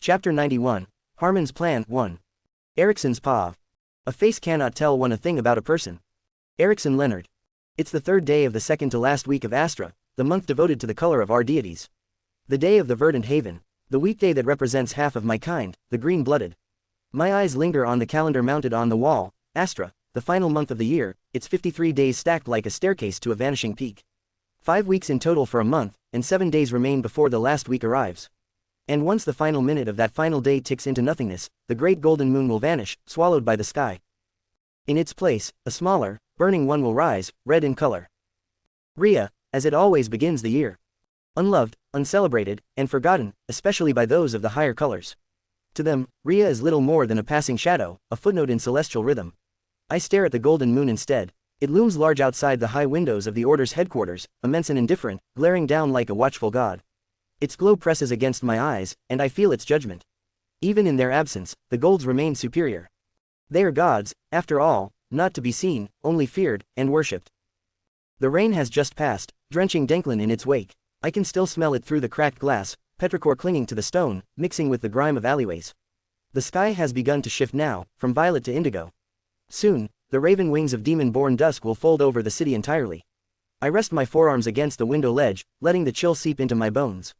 Chapter 91. Harmon's Plan 1. Erikson's POV. A face cannot tell one a thing about a person. Erikson Leonard. It's the third day of the second to last week of Astra, the month devoted to the color of our deities. The day of the verdant haven, the weekday that represents half of my kind, the green-blooded. My eyes linger on the calendar mounted on the wall. Astra, the final month of the year, its 53 days stacked like a staircase to a vanishing peak. 5 weeks in total for a month, and 7 days remain before the last week arrives. And once the final minute of that final day ticks into nothingness, the great golden moon will vanish, swallowed by the sky. In its place, a smaller, burning one will rise, red in color. Rhea, as it always begins the year. Unloved, uncelebrated, and forgotten, especially by those of the higher colors. To them, Rhea is little more than a passing shadow, a footnote in celestial rhythm. I stare at the golden moon instead. It looms large outside the high windows of the Order's headquarters, immense and indifferent, glaring down like a watchful god. Its glow presses against my eyes, and I feel its judgment. Even in their absence, the golds remain superior. They are gods, after all, not to be seen, only feared, and worshipped. The rain has just passed, drenching Denklin in its wake. I can still smell it through the cracked glass, petrichor clinging to the stone, mixing with the grime of alleyways. The sky has begun to shift now, from violet to indigo. Soon, the raven wings of demon-born dusk will fold over the city entirely. I rest my forearms against the window ledge, letting the chill seep into my bones.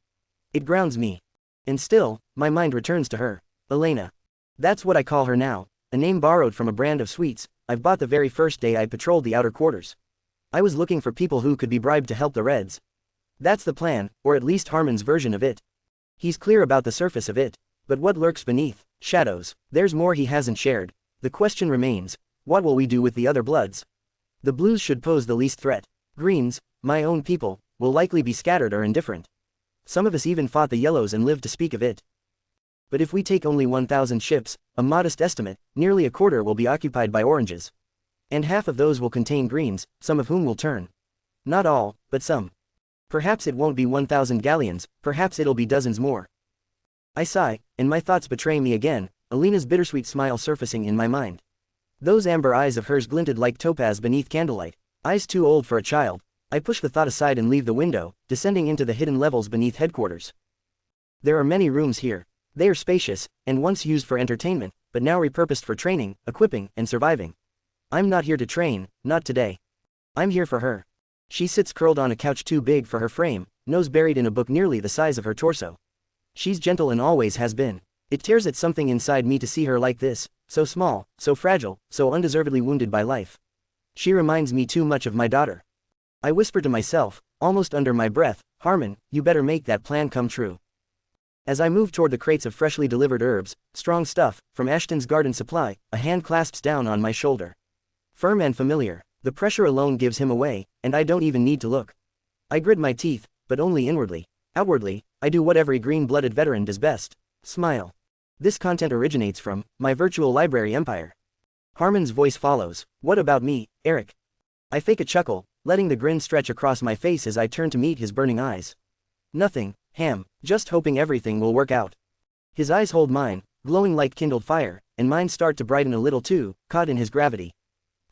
It grounds me. And still, my mind returns to her. Elena. That's what I call her now, a name borrowed from a brand of sweets I've bought the very first day I patrolled the outer quarters. I was looking for people who could be bribed to help the Reds. That's the plan, or at least Harmon's version of it. He's clear about the surface of it, but what lurks beneath? Shadows. There's more he hasn't shared. The question remains, what will we do with the other bloods? The blues should pose the least threat. Greens, my own people, will likely be scattered or indifferent. Some of us even fought the yellows and lived to speak of it. But if we take only 1,000 ships, a modest estimate, nearly a quarter will be occupied by oranges. And half of those will contain greens, some of whom will turn. Not all, but some. Perhaps it won't be 1,000 galleons, perhaps it'll be dozens more. I sigh, and my thoughts betray me again, Elena's bittersweet smile surfacing in my mind. Those amber eyes of hers glinted like topaz beneath candlelight, eyes too old for a child. I push the thought aside and leave the window, descending into the hidden levels beneath headquarters. There are many rooms here. They are spacious, and once used for entertainment, but now repurposed for training, equipping, and surviving. I'm not here to train, not today. I'm here for her. She sits curled on a couch too big for her frame, nose buried in a book nearly the size of her torso. She's gentle and always has been. It tears at something inside me to see her like this, so small, so fragile, so undeservedly wounded by life. She reminds me too much of my daughter. I whisper to myself, almost under my breath, Harmon, you better make that plan come true. As I move toward the crates of freshly delivered herbs, strong stuff, from Ashton's garden supply, a hand clasps down on my shoulder. Firm and familiar, the pressure alone gives him away, and I don't even need to look. I grit my teeth, but only inwardly. Outwardly, I do what every green-blooded veteran does best. Smile. This content originates from my virtual library empire. Harmon's voice follows. What about me, Eric? I fake a chuckle, letting the grin stretch across my face as I turn to meet his burning eyes. Nothing, Ham, just hoping everything will work out. His eyes hold mine, glowing like kindled fire, and mine start to brighten a little too, caught in his gravity.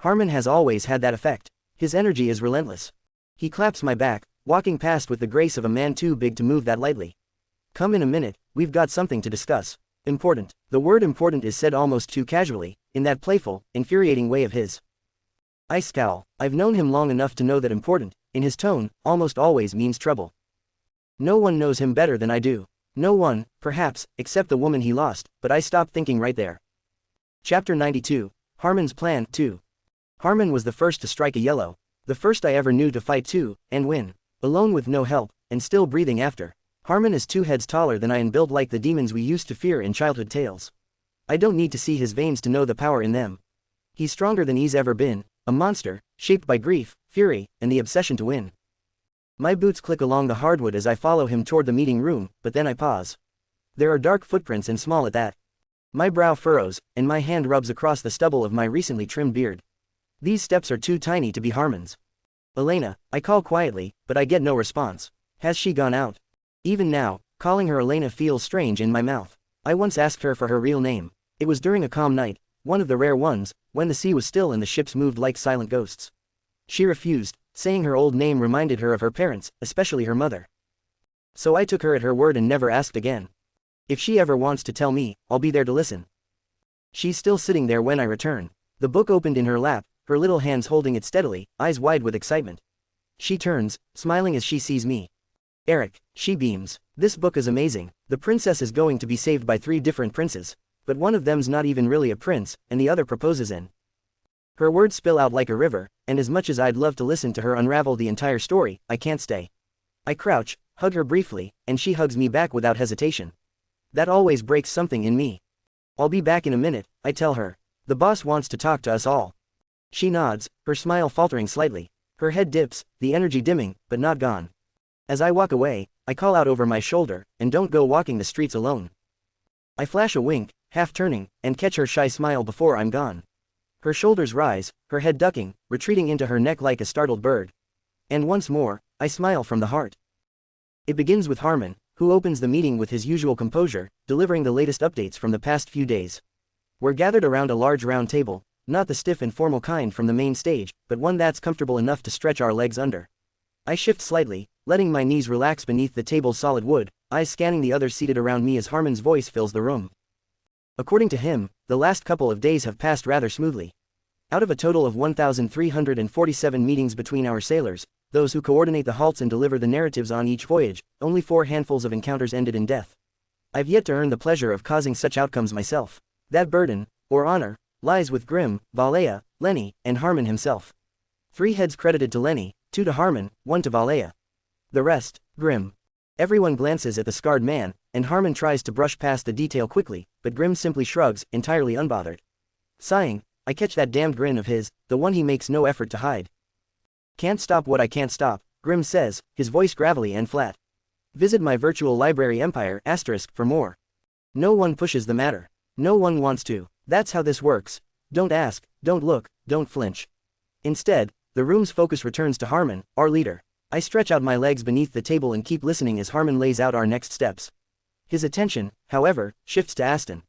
Harmon has always had that effect. His energy is relentless. He claps my back, walking past with the grace of a man too big to move that lightly. Come in a minute, we've got something to discuss. Important. The word important is said almost too casually, in that playful, infuriating way of his. I scowl. I've known him long enough to know that important, in his tone, almost always means trouble. No one knows him better than I do. No one, perhaps, except the woman he lost, but I stopped thinking right there. Chapter 92. Harmon's Plan 2. Harmon was the first to strike a yellow, the first I ever knew to fight too, and win. Alone with no help, and still breathing after. Harmon is 2 heads taller than I and built like the demons we used to fear in childhood tales. I don't need to see his veins to know the power in them. He's stronger than he's ever been, a monster, shaped by grief, fury, and the obsession to win. My boots click along the hardwood as I follow him toward the meeting room, but then I pause. There are dark footprints and small at that. My brow furrows, and my hand rubs across the stubble of my recently trimmed beard. These steps are too tiny to be Harmon's. Elena, I call quietly, but I get no response. Has she gone out? Even now, calling her Elena feels strange in my mouth. I once asked her for her real name. It was during a calm night, one of the rare ones, when the sea was still and the ships moved like silent ghosts. She refused, saying her old name reminded her of her parents, especially her mother. So I took her at her word and never asked again. If she ever wants to tell me, I'll be there to listen. She's still sitting there when I return. The book opened in her lap, her little hands holding it steadily, eyes wide with excitement. She turns, smiling as she sees me. Eric, she beams. This book is amazing. The princess is going to be saved by 3 different princes. But one of them's not even really a prince, and the other proposes in. Her words spill out like a river, and as much as I'd love to listen to her unravel the entire story, I can't stay. I crouch, hug her briefly, and she hugs me back without hesitation. That always breaks something in me. I'll be back in a minute, I tell her. The boss wants to talk to us all. She nods, her smile faltering slightly. Her head dips, the energy dimming, but not gone. As I walk away, I call out over my shoulder, and don't go walking the streets alone. I flash a wink, half turning, and catch her shy smile before I'm gone. Her shoulders rise, her head ducking, retreating into her neck like a startled bird. And once more, I smile from the heart. It begins with Harmon, who opens the meeting with his usual composure, delivering the latest updates from the past few days. We're gathered around a large round table, not the stiff and formal kind from the main stage, but one that's comfortable enough to stretch our legs under. I shift slightly, letting my knees relax beneath the table's solid wood, eyes scanning the others seated around me as Harmon's voice fills the room. According to him, the last couple of days have passed rather smoothly. Out of a total of 1,347 meetings between our sailors, those who coordinate the halts and deliver the narratives on each voyage, only 4 handfuls of encounters ended in death. I've yet to earn the pleasure of causing such outcomes myself. That burden, or honor, lies with Grimm, Valea, Lenny, and Harmon himself. 3 heads credited to Lenny, 2 to Harmon, 1 to Valea. The rest, Grimm. Everyone glances at the scarred man, and Harmon tries to brush past the detail quickly, but Grimm simply shrugs, entirely unbothered. Sighing, I catch that damned grin of his, the one he makes no effort to hide. Can't stop what I can't stop, Grimm says, his voice gravelly and flat. Visit my virtual library empire, * for more. No one pushes the matter. No one wants to. That's how this works. Don't ask, don't look, don't flinch. Instead, the room's focus returns to Harmon, our leader. I stretch out my legs beneath the table and keep listening as Harmon lays out our next steps. His attention, however, shifts to Aston.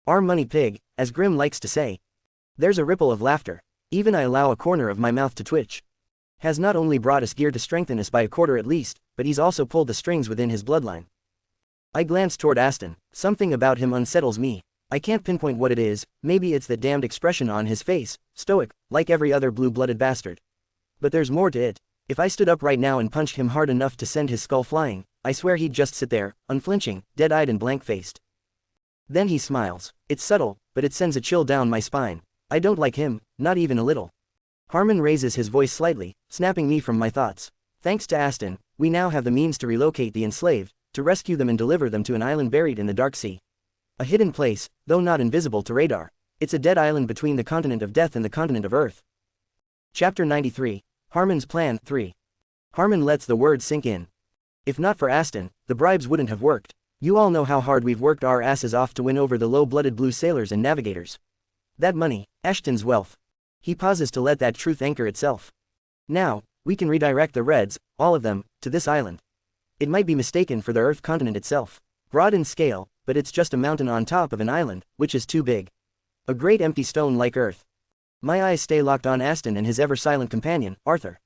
Our money pig, as Grimm likes to say. There's a ripple of laughter. Even I allow a corner of my mouth to twitch. Has not only brought us gear to strengthen us by a quarter at least, but he's also pulled the strings within his bloodline. I glance toward Aston. Something about him unsettles me. I can't pinpoint what it is, maybe it's that damned expression on his face, stoic, like every other blue-blooded bastard. But there's more to it. If I stood up right now and punched him hard enough to send his skull flying, I swear he'd just sit there, unflinching, dead-eyed and blank-faced. Then he smiles. It's subtle, but it sends a chill down my spine. I don't like him, not even a little. Harmon raises his voice slightly, snapping me from my thoughts. Thanks to Aston, we now have the means to relocate the enslaved, to rescue them and deliver them to an island buried in the dark sea. A hidden place, though not invisible to radar. It's a dead island between the continent of death and the continent of Earth. Chapter 93. Harmon's Plan 3. Harmon lets the words sink in. If not for Aston, the bribes wouldn't have worked. You all know how hard we've worked our asses off to win over the low-blooded blue sailors and navigators. That money, Ashton's wealth. He pauses to let that truth anchor itself. Now, we can redirect the Reds, all of them, to this island. It might be mistaken for the Earth continent itself. Broad in scale, but it's just a mountain on top of an island, which is too big. A great empty stone like Earth. My eyes stay locked on Aston and his ever-silent companion, Arthur.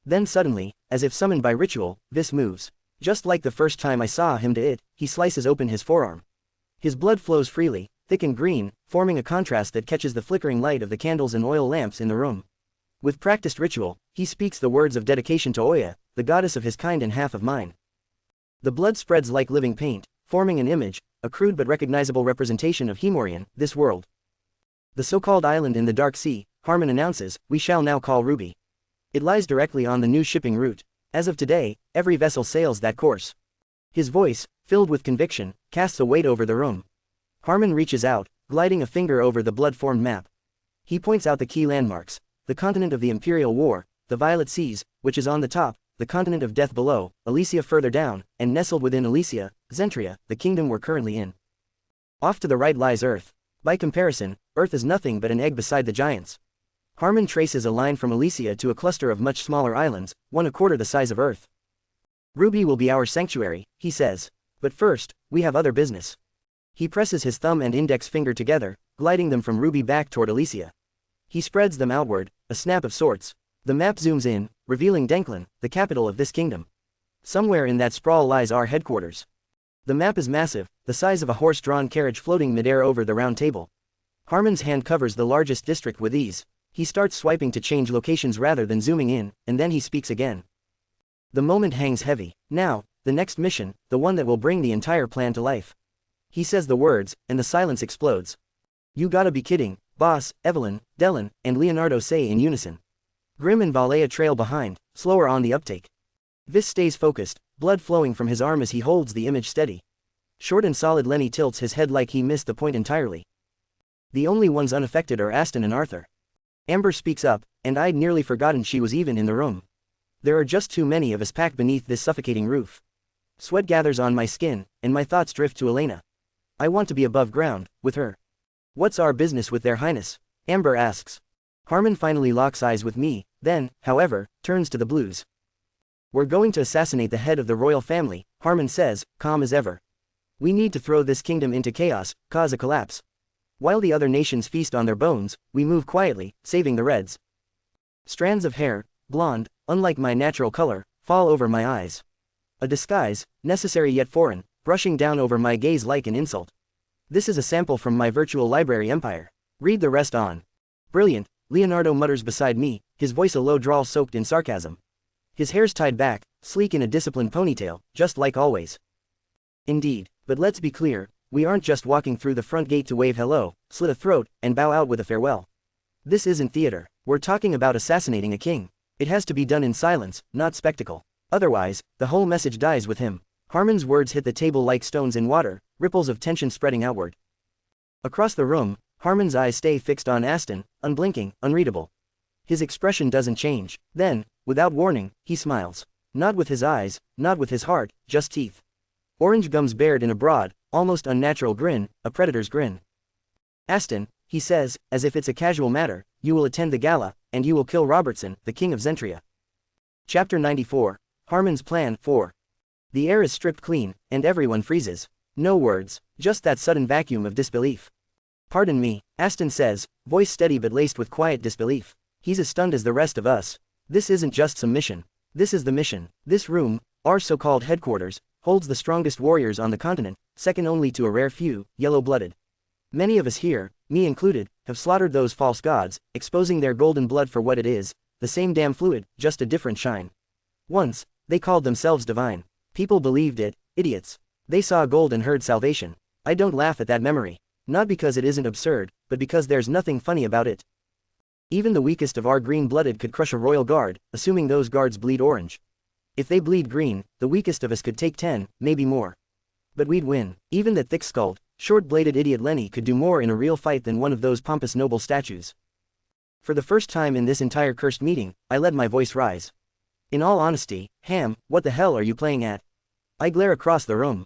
Then suddenly, as if summoned by ritual, Vis moves. Just like the first time I saw him do it, he slices open his forearm. His blood flows freely, thick and green, forming a contrast that catches the flickering light of the candles and oil lamps in the room. With practiced ritual, he speaks the words of dedication to Oya, the goddess of his kind and half of mine. The blood spreads like living paint, forming an image, a crude but recognizable representation of Hemorian, this world. The so-called island in the dark sea, Harmon announces, we shall now call Ruby. It lies directly on the new shipping route. As of today, every vessel sails that course. His voice, filled with conviction, casts a weight over the room. Harmon reaches out, gliding a finger over the blood-formed map. He points out the key landmarks, the continent of the Imperial War, the Violet Seas, which is on the top, the continent of death below, Elysia further down, and nestled within Elysia, Zentria, the kingdom we're currently in. Off to the right lies Earth. By comparison, Earth is nothing but an egg beside the giants. Harmon traces a line from Elysia to a cluster of much smaller islands, 1/4 the size of Earth. Ruby will be our sanctuary, he says. But first, we have other business. He presses his thumb and index finger together, gliding them from Ruby back toward Elysia. He spreads them outward, a snap of sorts. The map zooms in, revealing Denklin, the capital of this kingdom. Somewhere in that sprawl lies our headquarters. The map is massive, the size of a horse-drawn carriage floating midair over the round table. Harmon's hand covers the largest district with ease. He starts swiping to change locations rather than zooming in, and then he speaks again. The moment hangs heavy. Now, the next mission, the one that will bring the entire plan to life. He says the words, and the silence explodes. You gotta be kidding, boss, Evelyn, Dylan, and Leonardo say in unison. Grim and Valea trail behind, slower on the uptake. Vis stays focused, blood flowing from his arm as he holds the image steady. Short and solid Lenny tilts his head like he missed the point entirely. The only ones unaffected are Aston and Arthur. Amber speaks up, and I'd nearly forgotten she was even in the room. There are just too many of us packed beneath this suffocating roof. Sweat gathers on my skin, and my thoughts drift to Elena. I want to be above ground, with her. What's our business with their highness? Amber asks. Harmon finally locks eyes with me, then, however, turns to the blues. We're going to assassinate the head of the royal family, Harmon says, calm as ever. We need to throw this kingdom into chaos, cause a collapse. While the other nations feast on their bones, we move quietly, saving the reds. Strands of hair, blonde, unlike my natural color, fall over my eyes. A disguise, necessary yet foreign, brushing down over my gaze like an insult. This is a sample from my virtual library empire. Read the rest on. Brilliant, Leonardo mutters beside me, his voice a low drawl soaked in sarcasm. His hair's tied back, sleek in a disciplined ponytail, just like always. Indeed, but let's be clear, we aren't just walking through the front gate to wave hello, slit a throat, and bow out with a farewell. This isn't theater. We're talking about assassinating a king. It has to be done in silence, not spectacle. Otherwise, the whole message dies with him. Harmon's words hit the table like stones in water, ripples of tension spreading outward. Across the room, Harmon's eyes stay fixed on Aston, unblinking, unreadable. His expression doesn't change. Then, without warning, he smiles. Not with his eyes, not with his heart, just teeth. Orange gums bared in a broad, almost unnatural grin, a predator's grin. Aston, he says, as if it's a casual matter, you will attend the gala, and you will kill Robertson, the king of Zentria. Chapter 94, Harmon's Plan 4. The air is stripped clean, and everyone freezes. No words, just that sudden vacuum of disbelief. Pardon me, Aston says, voice steady but laced with quiet disbelief. He's as stunned as the rest of us. This isn't just some mission. This is the mission. This room, our so-called headquarters, holds the strongest warriors on the continent, second only to a rare few, yellow-blooded. Many of us here, me included, have slaughtered those false gods, exposing their golden blood for what it is, the same damn fluid, just a different shine. Once, they called themselves divine. People believed it, idiots. They saw gold and heard salvation. I don't laugh at that memory. Not because it isn't absurd, but because there's nothing funny about it. Even the weakest of our green-blooded could crush a royal guard, assuming those guards bleed orange. If they bleed green, the weakest of us could take 10, maybe more. But we'd win. Even that thick-skulled, short-bladed idiot Lenny could do more in a real fight than one of those pompous noble statues. For the first time in this entire cursed meeting, I let my voice rise. In all honesty, Ham, what the hell are you playing at? I glare across the room.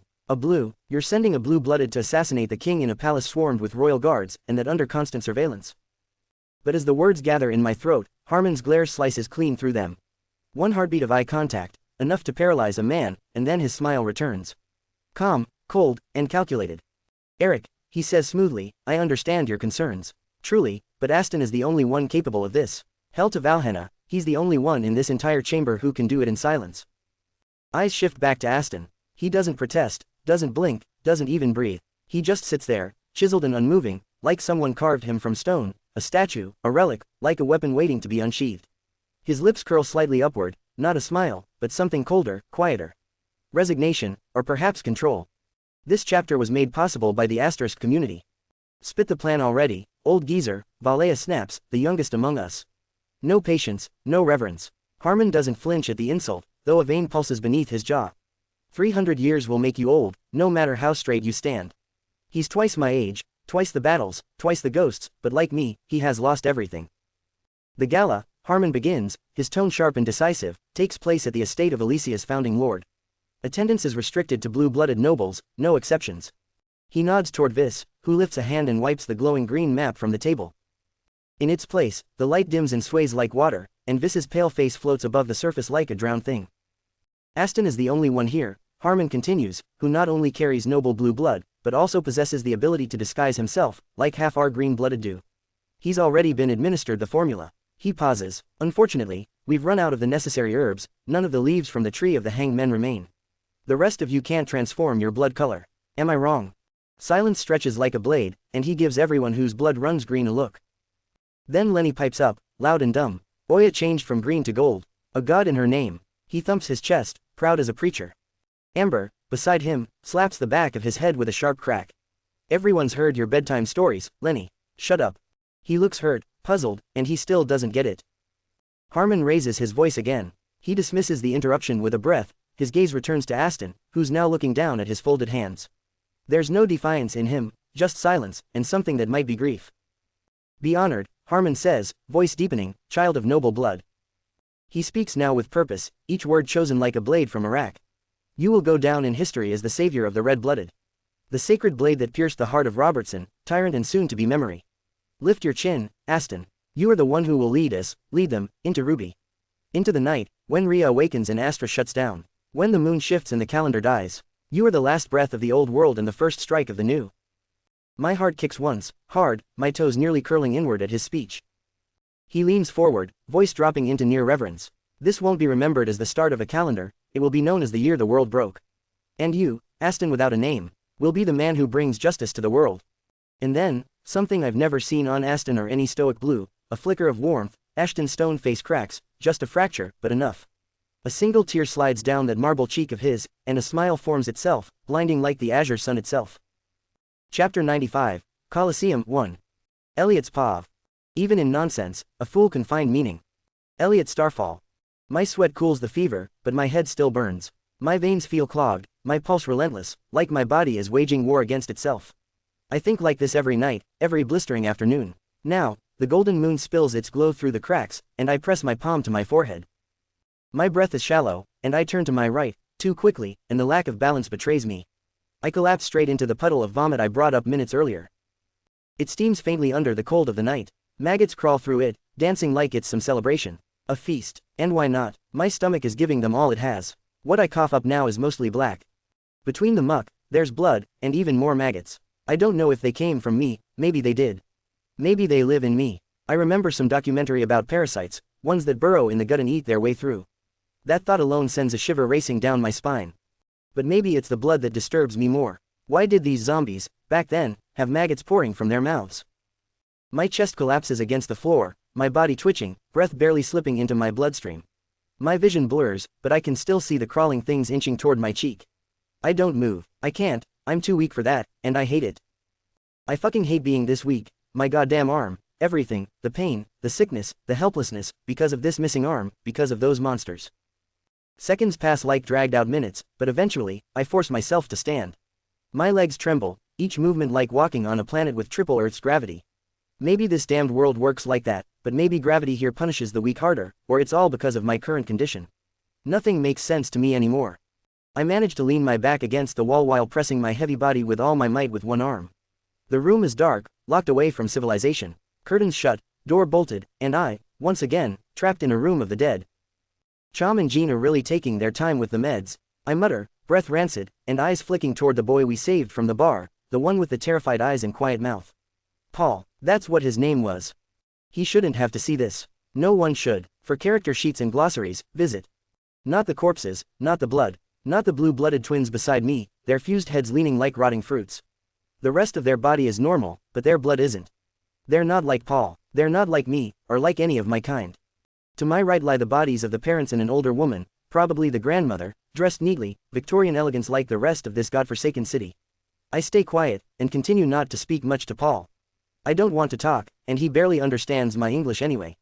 You're sending a blue-blooded to assassinate the king in a palace swarmed with royal guards, and that under constant surveillance. But as the words gather in my throat, Harmon's glare slices clean through them. One heartbeat of eye contact, enough to paralyze a man, and then his smile returns. Calm, cold, and calculated. Eric, he says smoothly, I understand your concerns. Truly, but Aston is the only one capable of this. Hell to Valhenna, he's the only one in this entire chamber who can do it in silence. Eyes shift back to Aston. He doesn't protest, doesn't blink, doesn't even breathe. He just sits there, chiseled and unmoving, like someone carved him from stone, a statue, a relic, like a weapon waiting to be unsheathed. His lips curl slightly upward, not a smile, but something colder, quieter. Resignation, or perhaps control. This chapter was made possible by the Asterisk community. Spit the plan already, old geezer, Valea snaps, the youngest among us. No patience, no reverence. Harmon doesn't flinch at the insult, though a vein pulses beneath his jaw. 300 years will make you old, no matter how straight you stand. He's twice my age, twice the battles, twice the ghosts, but like me, he has lost everything. The gala, Harmon begins, his tone sharp and decisive, takes place at the estate of Alicia's founding lord. Attendance is restricted to blue-blooded nobles, no exceptions. He nods toward Vis, who lifts a hand and wipes the glowing green map from the table. In its place, the light dims and sways like water, and Vis's pale face floats above the surface like a drowned thing. Aston is the only one here, Harmon continues, who not only carries noble blue blood, but also possesses the ability to disguise himself, like half our green-blooded do. He's already been administered the formula. He pauses. Unfortunately, we've run out of the necessary herbs, none of the leaves from the tree of the hanged men remain. The rest of you can't transform your blood color. Am I wrong? Silence stretches like a blade, and he gives everyone whose blood runs green a look. Then Lenny pipes up, loud and dumb. Oya changed from green to gold. A god in her name. He thumps his chest, proud as a preacher. Amber, beside him, slaps the back of his head with a sharp crack. Everyone's heard your bedtime stories, Lenny. Shut up. He looks hurt, puzzled, and he still doesn't get it. Harmon raises his voice again. He dismisses the interruption with a breath. His gaze returns to Aston, who's now looking down at his folded hands. There's no defiance in him, just silence, and something that might be grief. Be honored, Harmon says, voice deepening, child of noble blood. He speaks now with purpose, each word chosen like a blade from Iraq. You will go down in history as the savior of the red-blooded. The sacred blade that pierced the heart of Robertson, tyrant and soon-to-be memory. Lift your chin, Aston. You are the one who will lead them, into Ruby. Into the night, when Rhea awakens and Astra shuts down. When the moon shifts and the calendar dies. You are the last breath of the old world and the first strike of the new. My heart kicks once, hard, my toes nearly curling inward at his speech. He leans forward, voice dropping into near reverence. This won't be remembered as the start of a calendar, it will be known as the year the world broke. And you, Aston without a name, will be the man who brings justice to the world. And then, something I've never seen on Aston or any stoic blue, a flicker of warmth, Ashton's stone face cracks, just a fracture, but enough. A single tear slides down that marble cheek of his, and a smile forms itself, blinding like the azure sun itself. Chapter 95, Colosseum 1. Eliot's Pav. Even in nonsense, a fool can find meaning. Eliot Starfall. My sweat cools the fever, but my head still burns. My veins feel clogged, my pulse relentless, like my body is waging war against itself. I think like this every night, every blistering afternoon. Now, the golden moon spills its glow through the cracks, and I press my palm to my forehead. My breath is shallow, and I turn to my right, too quickly, and the lack of balance betrays me. I collapse straight into the puddle of vomit I brought up minutes earlier. It steams faintly under the cold of the night. Maggots crawl through it, dancing like it's some celebration. A feast. And why not? My stomach is giving them all it has. What I cough up now is mostly black. Between the muck, there's blood, and even more maggots. I don't know if they came from me, maybe they did. Maybe they live in me. I remember some documentary about parasites, ones that burrow in the gut and eat their way through. That thought alone sends a shiver racing down my spine. But maybe it's the blood that disturbs me more. Why did these zombies, back then, have maggots pouring from their mouths? My chest collapses against the floor, my body twitching, breath barely slipping into my bloodstream. My vision blurs, but I can still see the crawling things inching toward my cheek. I don't move. I can't. I'm too weak for that, and I hate it. I fucking hate being this weak. My goddamn arm, everything, the pain, the sickness, the helplessness, because of this missing arm, because of those monsters. Seconds pass like dragged out minutes, but eventually, I force myself to stand. My legs tremble, each movement like walking on a planet with triple Earth's gravity. Maybe this damned world works like that, but maybe gravity here punishes the weak harder, or it's all because of my current condition. Nothing makes sense to me anymore. I manage to lean my back against the wall while pressing my heavy body with all my might with one arm. The room is dark, locked away from civilization, curtains shut, door bolted, and I, once again, trapped in a room of the dead. Chom and Jean are really taking their time with the meds, I mutter, breath rancid, and eyes flicking toward the boy we saved from the bar, the one with the terrified eyes and quiet mouth. Paul, that's what his name was. He shouldn't have to see this. No one should. For character sheets and glossaries, visit. Not the corpses, not the blood, not the blue-blooded twins beside me, their fused heads leaning like rotting fruits. The rest of their body is normal, but their blood isn't. They're not like Paul, they're not like me, or like any of my kind. To my right lie the bodies of the parents and an older woman, probably the grandmother, dressed neatly, Victorian elegance like the rest of this godforsaken city. I stay quiet, and continue not to speak much to Paul. I don't want to talk, and he barely understands my English anyway.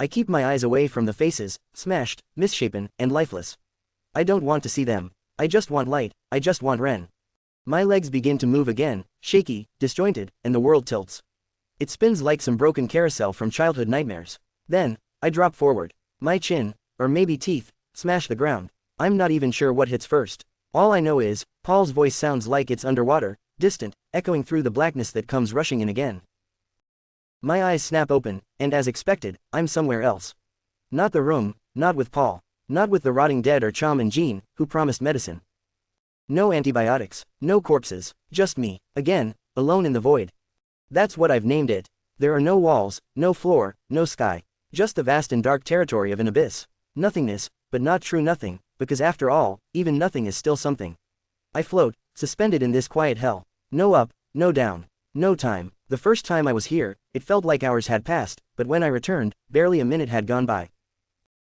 I keep my eyes away from the faces, smashed, misshapen, and lifeless. I don't want to see them. I just want light, I just want Ren. My legs begin to move again, shaky, disjointed, and the world tilts. It spins like some broken carousel from childhood nightmares. Then, I drop forward. My chin, or maybe teeth, smash the ground. I'm not even sure what hits first. All I know is, Paul's voice sounds like it's underwater, distant, echoing through the blackness that comes rushing in again. My eyes snap open, and as expected, I'm somewhere else. Not the room, not with Paul, not with the rotting dead or Chom and Jean, who promised medicine. No antibiotics, no corpses, just me, again, alone in the void. That's what I've named it. There are no walls, no floor, no sky, just the vast and dark territory of an abyss. Nothingness, but not true nothing, because after all, even nothing is still something. I float, suspended in this quiet hell. No up, no down, no time. The first time I was here, it felt like hours had passed, but when I returned, barely a minute had gone by.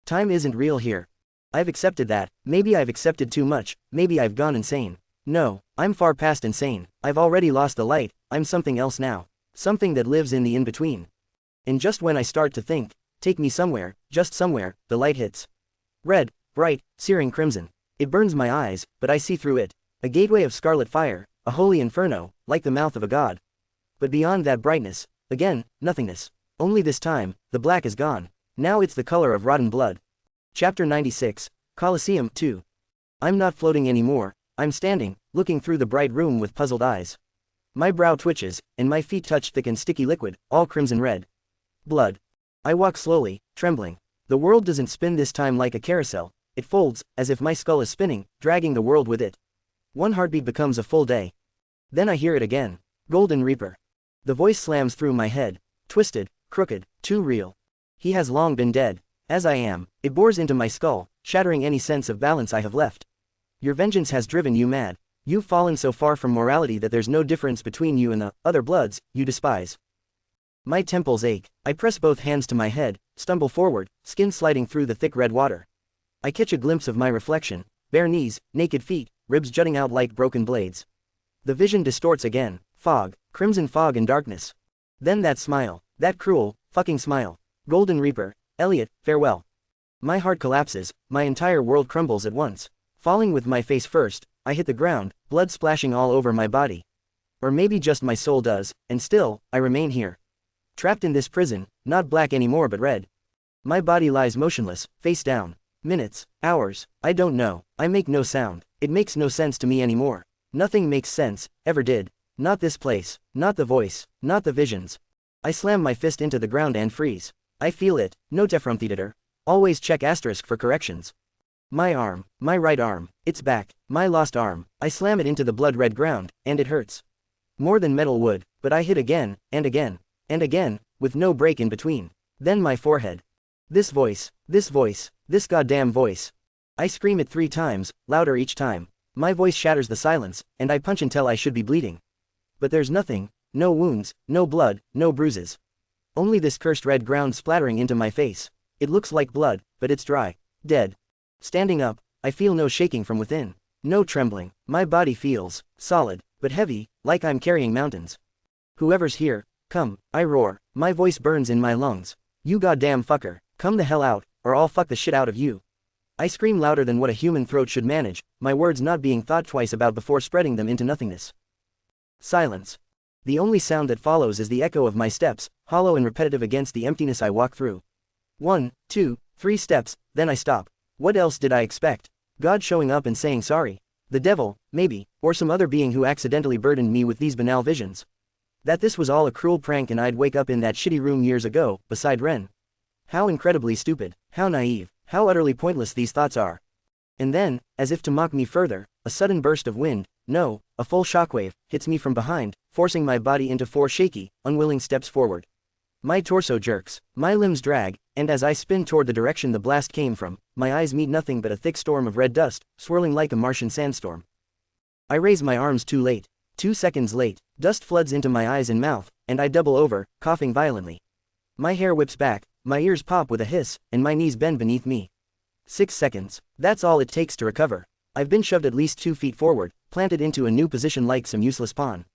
Time isn't real here. I've accepted that. Maybe I've accepted too much, maybe I've gone insane. No, I'm far past insane. I've already lost the light, I'm something else now. Something that lives in the in-between. And just when I start to think, take me somewhere, just somewhere, the light hits. Red, bright, searing crimson. It burns my eyes, but I see through it. A gateway of scarlet fire, a holy inferno, like the mouth of a god. But beyond that brightness, again, nothingness. Only this time, the black is gone. Now it's the color of rotten blood. Chapter 96, Colosseum 2. I'm not floating anymore, I'm standing, looking through the bright room with puzzled eyes. My brow twitches, and my feet touch thick and sticky liquid, all crimson red. Blood. I walk slowly, trembling. The world doesn't spin this time like a carousel, it folds, as if my skull is spinning, dragging the world with it. One heartbeat becomes a full day. Then I hear it again. Golden Reaper. The voice slams through my head. Twisted, crooked, too real. He has long been dead. As I am, it bores into my skull, shattering any sense of balance I have left. Your vengeance has driven you mad. You've fallen so far from morality that there's no difference between you and the other bloods you despise. My temples ache. I press both hands to my head, stumble forward, skin sliding through the thick red water. I catch a glimpse of my reflection, bare knees, naked feet, ribs jutting out like broken blades. The vision distorts again, fog, crimson fog and darkness. Then that smile, that cruel, fucking smile. Golden Reaper, Elliot, farewell. My heart collapses, my entire world crumbles at once. Falling with my face first, I hit the ground, blood splashing all over my body. Or maybe just my soul does, and still, I remain here. Trapped in this prison, not black anymore but red. My body lies motionless, face down. Minutes, hours, I don't know, I make no sound, it makes no sense to me anymore. Nothing makes sense, ever did. Not this place, not the voice, not the visions. I slam my fist into the ground and freeze. I feel it, no Tefrumtheater. Always check asterisk for corrections. My arm, my right arm, it's back, my lost arm. I slam it into the blood-red ground, and it hurts. More than metal would, but I hit again, and again, and again, with no break in between. Then my forehead. This voice, this goddamn voice. I scream it 3 times, louder each time. My voice shatters the silence, and I punch until I should be bleeding. But there's nothing, no wounds, no blood, no bruises. Only this cursed red ground splattering into my face. It looks like blood, but it's dry. Dead. Standing up, I feel no shaking from within. No trembling. My body feels solid, but heavy, like I'm carrying mountains. Whoever's here, come, I roar. My voice burns in my lungs. You goddamn fucker, come the hell out, or I'll fuck the shit out of you. I scream louder than what a human throat should manage, my words not being thought twice about before spreading them into nothingness. Silence. The only sound that follows is the echo of my steps, hollow and repetitive against the emptiness I walk through. 1, 2, 3 steps, then I stop. What else did I expect? God showing up and saying sorry? The devil, maybe, or some other being who accidentally burdened me with these banal visions. That this was all a cruel prank and I'd wake up in that shitty room years ago, beside Ren. How incredibly stupid, how naive, how utterly pointless these thoughts are. And then, as if to mock me further, a sudden burst of wind, no, a full shockwave, hits me from behind, forcing my body into 4 shaky, unwilling steps forward. My torso jerks, my limbs drag, and as I spin toward the direction the blast came from, my eyes meet nothing but a thick storm of red dust, swirling like a Martian sandstorm. I raise my arms too late. 2 seconds late, dust floods into my eyes and mouth, and I double over, coughing violently. My hair whips back, my ears pop with a hiss, and my knees bend beneath me. 6 seconds, that's all it takes to recover. I've been shoved at least 2 feet forward, planted into a new position like some useless pawn.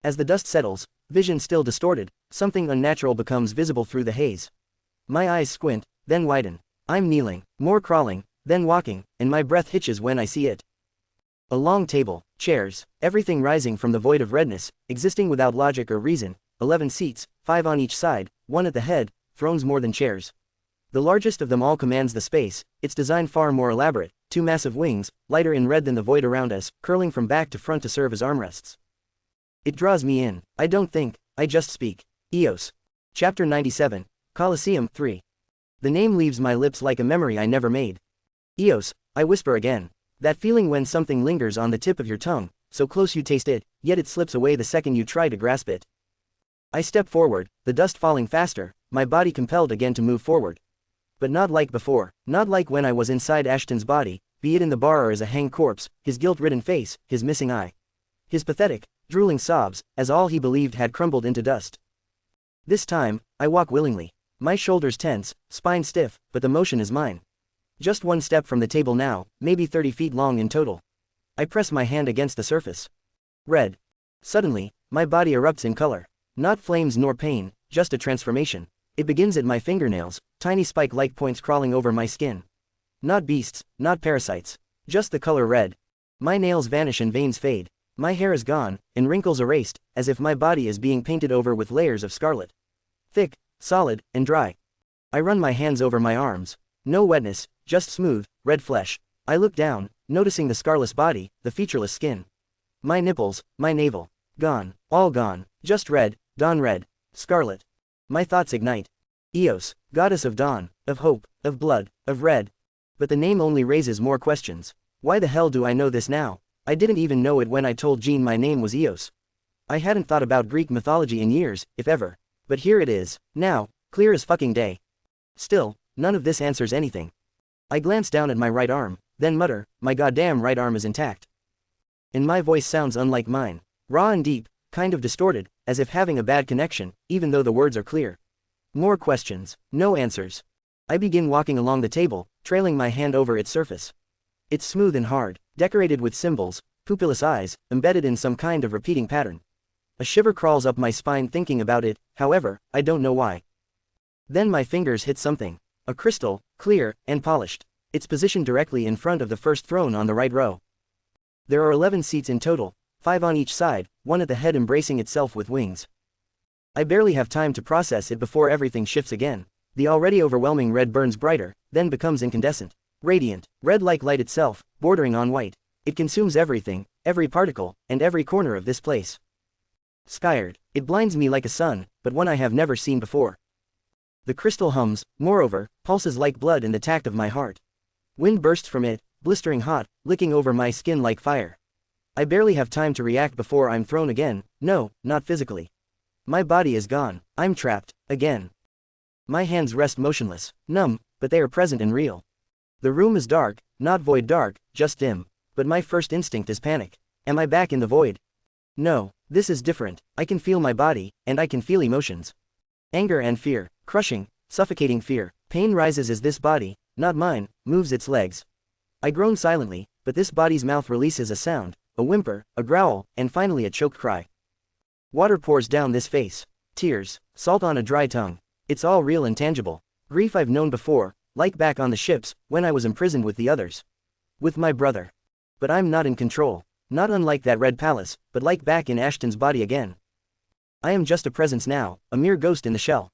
As the dust settles, vision still distorted, something unnatural becomes visible through the haze. My eyes squint, then widen. I'm kneeling, more crawling, then walking, and my breath hitches when I see it. A long table, chairs, everything rising from the void of redness, existing without logic or reason, 11 seats, 5 on each side, 1 at the head, thrones more than chairs. The largest of them all commands the space, its design far more elaborate, 2 massive wings, lighter in red than the void around us, curling from back to front to serve as armrests. It draws me in. I don't think, I just speak. Eos. Chapter 97, Colosseum 3. The name leaves my lips like a memory I never made. Eos, I whisper again. That feeling when something lingers on the tip of your tongue, so close you taste it, yet it slips away the second you try to grasp it. I step forward, the dust falling faster, my body compelled again to move forward. But not like before, not like when I was inside Ashton's body, be it in the bar or as a hanged corpse, his guilt-ridden face, his missing eye. His pathetic, drooling sobs, as all he believed had crumbled into dust. This time, I walk willingly. My shoulders tense, spine stiff, but the motion is mine. Just one step from the table now, maybe 30 feet long in total. I press my hand against the surface. Red. Suddenly, my body erupts in color. Not flames nor pain, just a transformation. It begins at my fingernails, tiny spike-like points crawling over my skin. Not beasts, not parasites. Just the color red. My nails vanish and veins fade. My hair is gone, and wrinkles erased, as if my body is being painted over with layers of scarlet. Thick, solid, and dry. I run my hands over my arms. No wetness, just smooth, red flesh. I look down, noticing the scarless body, the featureless skin. My nipples, my navel. Gone, all gone, just red, dawn red, scarlet. My thoughts ignite. Eos, goddess of dawn, of hope, of blood, of red. But the name only raises more questions. Why the hell do I know this now? I didn't even know it when I told Jean my name was Eos. I hadn't thought about Greek mythology in years, if ever. But here it is, now, clear as fucking day. Still, none of this answers anything. I glance down at my right arm, then mutter, my goddamn right arm is intact. And my voice sounds unlike mine. Raw and deep, kind of distorted, as if having a bad connection, even though the words are clear. More questions, no answers. I begin walking along the table, trailing my hand over its surface. It's smooth and hard, decorated with symbols, pupilless eyes, embedded in some kind of repeating pattern. A shiver crawls up my spine thinking about it, however, I don't know why. Then my fingers hit something. A crystal, clear, and polished. It's positioned directly in front of the first throne on the right row. There are 11 seats in total, 5 on each side, one at the head embracing itself with wings. I barely have time to process it before everything shifts again. The already overwhelming red burns brighter, then becomes incandescent. Radiant, red like light itself, bordering on white. It consumes everything, every particle, and every corner of this place. Skyred, it blinds me like a sun, but one I have never seen before. The crystal hums, moreover, pulses like blood in the tact of my heart. Wind bursts from it, blistering hot, licking over my skin like fire. I barely have time to react before I'm thrown again, no, not physically. My body is gone, I'm trapped, again. My hands rest motionless, numb, but they are present and real. The room is dark, not void dark, just dim, but my first instinct is panic. Am I back in the void? No, this is different. I can feel my body, and I can feel emotions. Anger and fear, crushing, suffocating fear. Pain rises as this body, not mine, moves its legs. I groan silently, but this body's mouth releases a sound, a whimper, a growl, and finally a choked cry. Water pours down this face. Tears, salt on a dry tongue. It's all real and tangible. Grief I've known before, like back on the ships, when I was imprisoned with the others. With my brother. But I'm not in control. Not unlike that red palace, but like back in Ashton's body again. I am just a presence now, a mere ghost in the shell.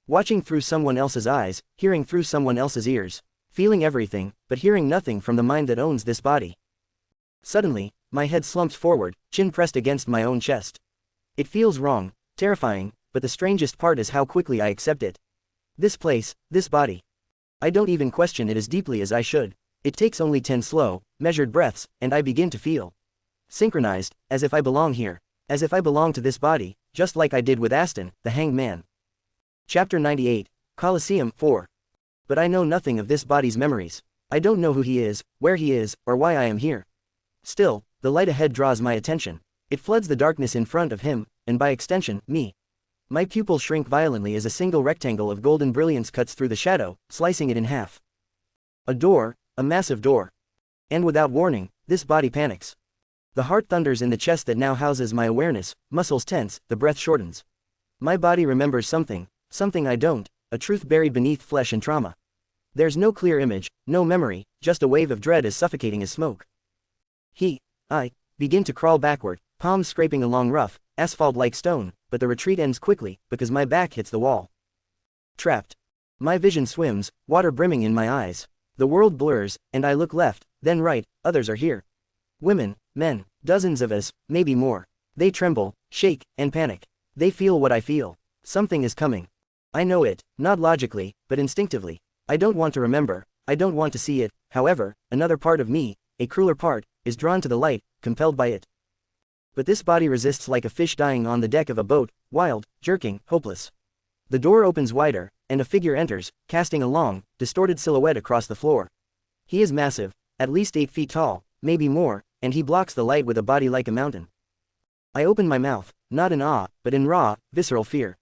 Watching through someone else's eyes, hearing through someone else's ears. Feeling everything, but hearing nothing from the mind that owns this body. Suddenly, my head slumps forward, chin pressed against my own chest. It feels wrong, terrifying, but the strangest part is how quickly I accept it. This place, this body. I don't even question it as deeply as I should. It takes only 10 slow, measured breaths, and I begin to feel synchronized, as if I belong here, as if I belong to this body, just like I did with Aston, the hanged man. Chapter 98, Colosseum 4. But I know nothing of this body's memories. I don't know who he is, where he is, or why I am here. Still, the light ahead draws my attention. It floods the darkness in front of him, and by extension, me. My pupils shrink violently as a single rectangle of golden brilliance cuts through the shadow, slicing it in half. A door, a massive door. And without warning, this body panics. The heart thunders in the chest that now houses my awareness, muscles tense, the breath shortens. My body remembers something, something I don't, a truth buried beneath flesh and trauma. There's no clear image, no memory, just a wave of dread as suffocating as smoke. I begin to crawl backward, palms scraping along rough, asphalt-like stone, but the retreat ends quickly, because my back hits the wall. Trapped. My vision swims, water brimming in my eyes. The world blurs, and I look left, then right, others are here. Women, men, dozens of us, maybe more. They tremble, shake, and panic. They feel what I feel. Something is coming. I know it, not logically, but instinctively. I don't want to remember, I don't want to see it, however, another part of me, a crueler part, is drawn to the light, compelled by it. But this body resists like a fish dying on the deck of a boat, wild, jerking, hopeless. The door opens wider, and a figure enters, casting a long, distorted silhouette across the floor. He is massive, at least 8 feet tall, maybe more, and he blocks the light with a body like a mountain. I open my mouth, not in awe, but in raw, visceral fear.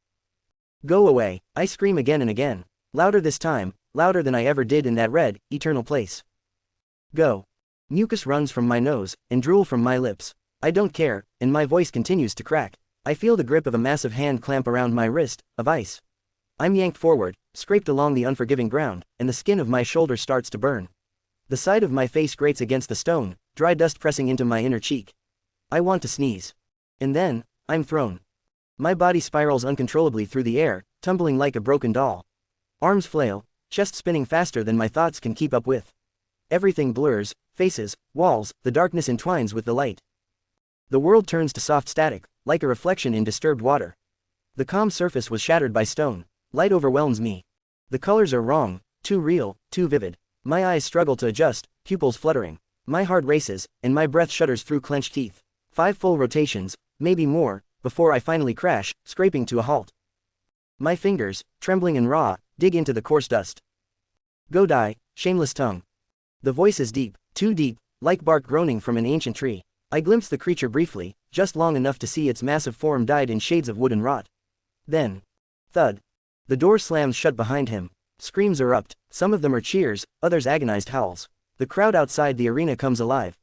Go away, I scream again and again, louder this time, louder than I ever did in that red, eternal place. Go. Mucus runs from my nose, and drool from my lips. I don't care, and my voice continues to crack. I feel the grip of a massive hand clamp around my wrist, of ice. I'm yanked forward, scraped along the unforgiving ground, and the skin of my shoulder starts to burn. The side of my face grates against the stone, dry dust pressing into my inner cheek. I want to sneeze. And then, I'm thrown. My body spirals uncontrollably through the air, tumbling like a broken doll. Arms flail, chest spinning faster than my thoughts can keep up with. Everything blurs, faces, walls, the darkness entwines with the light. The world turns to soft static, like a reflection in disturbed water. The calm surface was shattered by stone. Light overwhelms me. The colors are wrong, too real, too vivid. My eyes struggle to adjust, pupils fluttering. My heart races, and my breath shudders through clenched teeth. 5 full rotations, maybe more, before I finally crash, scraping to a halt. My fingers, trembling and raw, dig into the coarse dust. Go die, shameless tongue. The voice is deep, too deep, like bark groaning from an ancient tree. I glimpse the creature briefly, just long enough to see its massive form dyed in shades of wood and rot. Then, thud. The door slams shut behind him. Screams erupt, some of them are cheers, others agonized howls. The crowd outside the arena comes alive.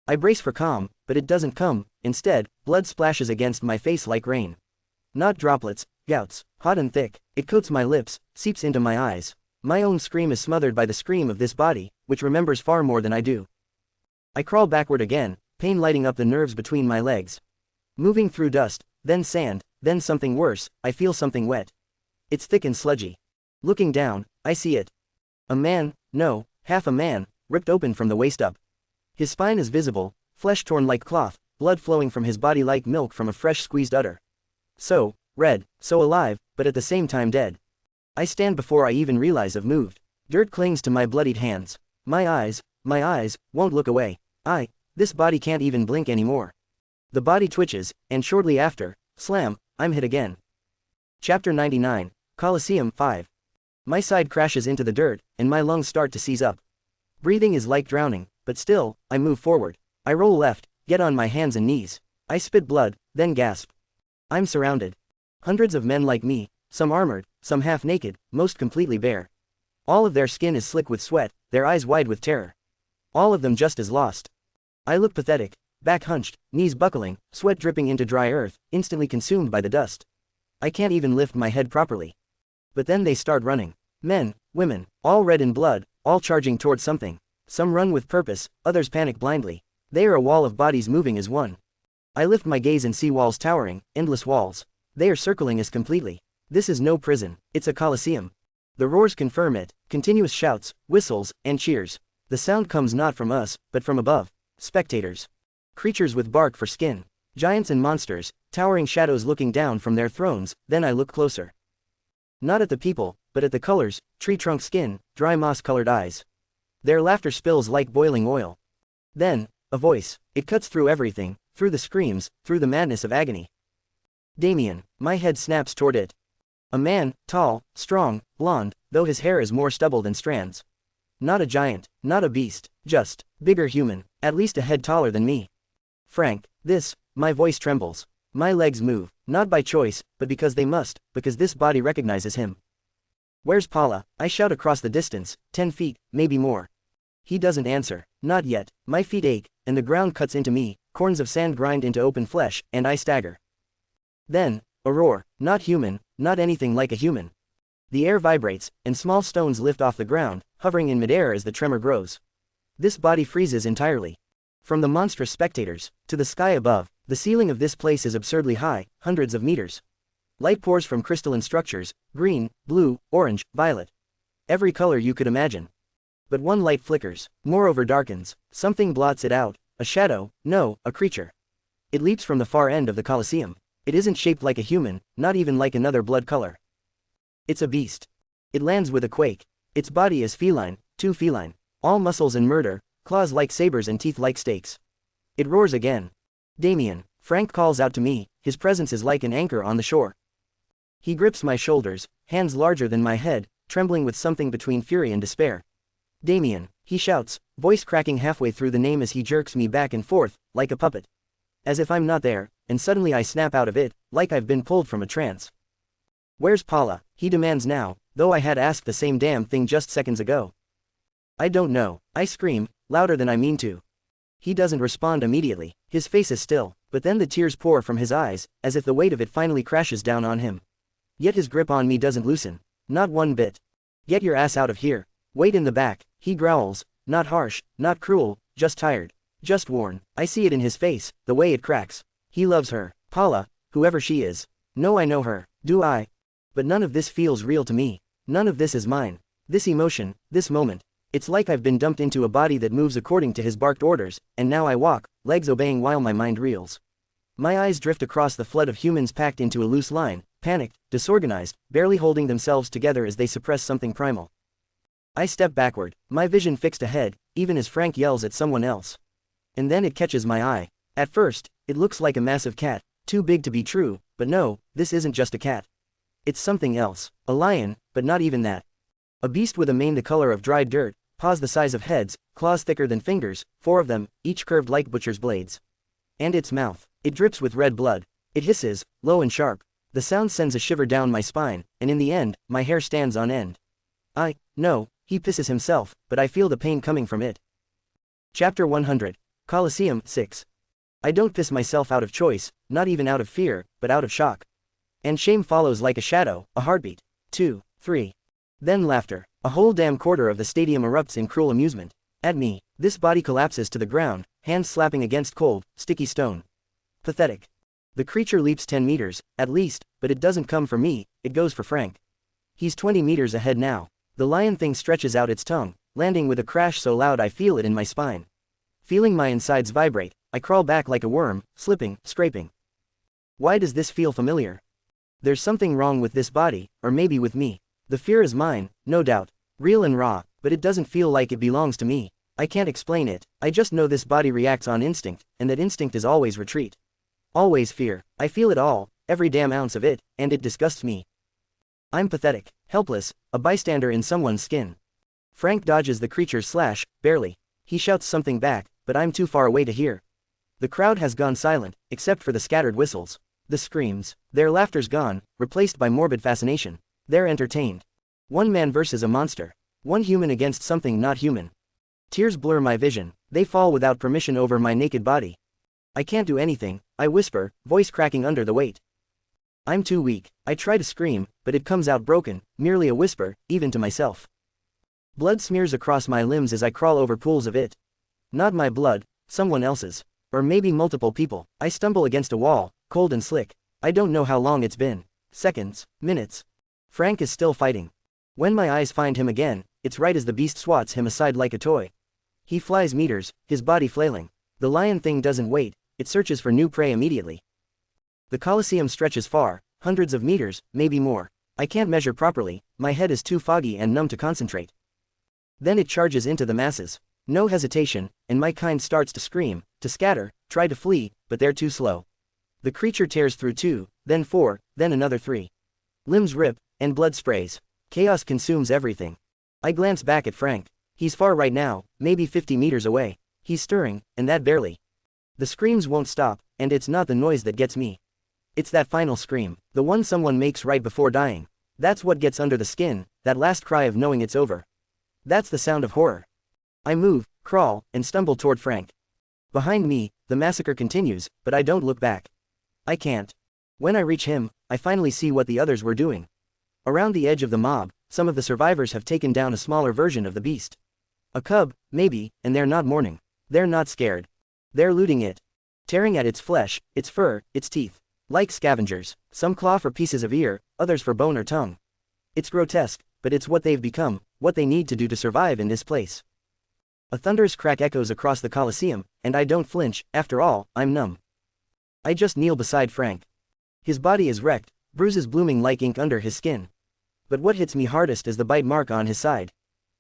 I brace for calm, but it doesn't come. Instead, blood splashes against my face like rain. Not droplets, gouts, hot and thick. It coats my lips, seeps into my eyes. My own scream is smothered by the scream of this body, which remembers far more than I do. I crawl backward again, pain lighting up the nerves between my legs. Moving through dust, then sand, then something worse. I feel something wet. It's thick and sludgy. Looking down, I see it. A man, no, half a man, ripped open from the waist up. His spine is visible, flesh torn like cloth, blood flowing from his body like milk from a fresh squeezed udder. So, red, so alive, but at the same time dead. I stand before I even realize I've moved. Dirt clings to my bloodied hands. My eyes, won't look away. This body can't even blink anymore. The body twitches, and shortly after, slam, I'm hit again. Chapter 99, Colosseum 5. My side crashes into the dirt, and my lungs start to seize up. Breathing is like drowning, but still, I move forward. I roll left, get on my hands and knees. I spit blood, then gasp. I'm surrounded. Hundreds of men like me, some armored, some half naked, most completely bare. All of their skin is slick with sweat, their eyes wide with terror. All of them just as lost. I look pathetic, back hunched, knees buckling, sweat dripping into dry earth, instantly consumed by the dust. I can't even lift my head properly. But then they start running. Men, women, all red in blood, all charging toward something. Some run with purpose, others panic blindly. They are a wall of bodies moving as one. I lift my gaze and see walls towering, endless walls. They are circling us completely. This is no prison, it's a coliseum. The roars confirm it, continuous shouts, whistles, and cheers. The sound comes not from us, but from above. Spectators. Creatures with bark for skin. Giants and monsters, towering shadows looking down from their thrones. Then I look closer. Not at the people, but at the colors, tree trunk skin, dry moss-colored eyes. Their laughter spills like boiling oil. Then, a voice. It cuts through everything, through the screams, through the madness of agony. Damien. My head snaps toward it. A man, tall, strong, blonde, though his hair is more stubble than strands. Not a giant, not a beast, just, bigger human, at least a head taller than me. Frank, my voice trembles. My legs move, not by choice, but because they must, because this body recognizes him. Where's Paula? I shout across the distance, 10 feet, maybe more. He doesn't answer, not yet. My feet ache, and the ground cuts into me, corns of sand grind into open flesh, and I stagger. Then, a roar, not human, not anything like a human. The air vibrates, and small stones lift off the ground, hovering in midair as the tremor grows. This body freezes entirely. From the monstrous spectators, to the sky above, the ceiling of this place is absurdly high, hundreds of meters. Light pours from crystalline structures, green, blue, orange, violet. Every color you could imagine. But one light flickers, moreover darkens, something blots it out, a shadow, no, a creature. It leaps from the far end of the Colosseum. It isn't shaped like a human, not even like another blood color. It's a beast. It lands with a quake. Its body is feline, too feline. All muscles and murder, claws like sabers and teeth like stakes. It roars again. Damien, Frank calls out to me, his presence is like an anchor on the shore. He grips my shoulders, hands larger than my head, trembling with something between fury and despair. Damien, he shouts, voice cracking halfway through the name as he jerks me back and forth, like a puppet. As if I'm not there, and suddenly I snap out of it, like I've been pulled from a trance. Where's Paula? He demands now, though I had asked the same damn thing just seconds ago. I don't know, I scream, louder than I mean to. He doesn't respond immediately, his face is still, but then the tears pour from his eyes, as if the weight of it finally crashes down on him. Yet his grip on me doesn't loosen. Not one bit. Get your ass out of here. Wait in the back, he growls, not harsh, not cruel, just tired. Just worn. I see it in his face, the way it cracks. He loves her. Paula, whoever she is. No, I know her. Do I? But none of this feels real to me. None of this is mine. This emotion, this moment. It's like I've been dumped into a body that moves according to his barked orders, and now I walk, legs obeying while my mind reels. My eyes drift across the flood of humans packed into a loose line, panicked, disorganized, barely holding themselves together as they suppress something primal. I step backward, my vision fixed ahead, even as Frank yells at someone else. And then it catches my eye. At first, it looks like a massive cat, too big to be true, but no, this isn't just a cat. It's something else, a lion, but not even that. A beast with a mane the color of dried dirt, paws the size of heads, claws thicker than fingers, 4 of them, each curved like butcher's blades. And its mouth, it drips with red blood. It hisses, low and sharp. The sound sends a shiver down my spine, and in the end, my hair stands on end. No, he pisses himself, but I feel the pain coming from it. Chapter 100. Colosseum 6. I don't piss myself out of choice, not even out of fear, but out of shock. And shame follows like a shadow, a heartbeat. 2, 3. Then laughter. A whole damn quarter of the stadium erupts in cruel amusement. At me, this body collapses to the ground, hands slapping against cold, sticky stone. Pathetic. The creature leaps 10 meters, at least, but it doesn't come for me, it goes for Frank. He's 20 meters ahead now. The lion thing stretches out its tongue, landing with a crash so loud I feel it in my spine. Feeling my insides vibrate, I crawl back like a worm, slipping, scraping. Why does this feel familiar? There's something wrong with this body, or maybe with me. The fear is mine, no doubt, real and raw, but it doesn't feel like it belongs to me. I can't explain it, I just know this body reacts on instinct, and that instinct is always retreat. Always fear. I feel it all, every damn ounce of it, and it disgusts me. I'm pathetic, helpless, a bystander in someone's skin. Frank dodges the creature's slash, barely. He shouts something back, but I'm too far away to hear. The crowd has gone silent, except for the scattered whistles. The screams. Their laughter's gone, replaced by morbid fascination. They're entertained. One man versus a monster. One human against something not human. Tears blur my vision, they fall without permission over my naked body. I can't do anything, I whisper, voice cracking under the weight. I'm too weak. I try to scream, but it comes out broken, merely a whisper, even to myself. Blood smears across my limbs as I crawl over pools of it. Not my blood, someone else's. Or maybe multiple people. I stumble against a wall, cold and slick. I don't know how long it's been. Seconds, minutes. Frank is still fighting. When my eyes find him again, it's right as the beast swats him aside like a toy. He flies meters, his body flailing. The lion thing doesn't wait, it searches for new prey immediately. The Colosseum stretches far, hundreds of meters, maybe more. I can't measure properly, my head is too foggy and numb to concentrate. Then it charges into the masses. No hesitation, and my kind starts to scream, to scatter, try to flee, but they're too slow. The creature tears through 2, then 4, then another 3. Limbs rip, and blood sprays. Chaos consumes everything. I glance back at Frank. He's far right now, maybe 50 meters away. He's stirring, and that barely. The screams won't stop, and it's not the noise that gets me. It's that final scream, the one someone makes right before dying. That's what gets under the skin, that last cry of knowing it's over. That's the sound of horror. I move, crawl, and stumble toward Frank. Behind me, the massacre continues, but I don't look back. I can't. When I reach him, I finally see what the others were doing. Around the edge of the mob, some of the survivors have taken down a smaller version of the beast. A cub, maybe, and they're not mourning. They're not scared. They're looting it. Tearing at its flesh, its fur, its teeth. Like scavengers, some claw for pieces of ear, others for bone or tongue. It's grotesque, but it's what they've become, what they need to do to survive in this place. A thunderous crack echoes across the Colosseum, and I don't flinch, after all, I'm numb. I just kneel beside Frank. His body is wrecked, bruises blooming like ink under his skin. But what hits me hardest is the bite mark on his side.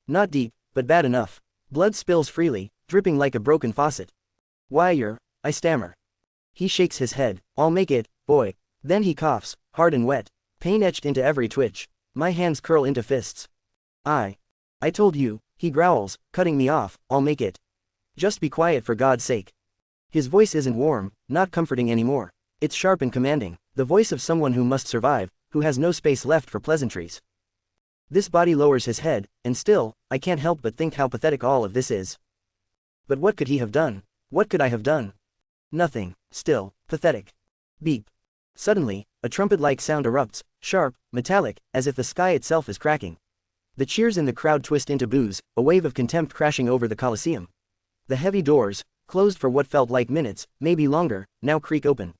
Not deep, but bad enough. Blood spills freely, dripping like a broken faucet. "Why, I stammer. He shakes his head. "I'll make it, boy." Then he coughs, hard and wet, pain etched into every twitch. My hands curl into fists. I told you, He growls, cutting me off, I'll make it. Just be quiet for God's sake. His voice isn't warm, not comforting anymore. It's sharp and commanding, the voice of someone who must survive, who has no space left for pleasantries. This body lowers his head, and still, I can't help but think how pathetic all of this is. But what could he have done? What could I have done? Nothing. Still, pathetic. Beep. Suddenly, a trumpet-like sound erupts, sharp, metallic, as if the sky itself is cracking. The cheers in the crowd twist into boos, a wave of contempt crashing over the Colosseum. The heavy doors, closed for what felt like minutes, maybe longer, now creak open.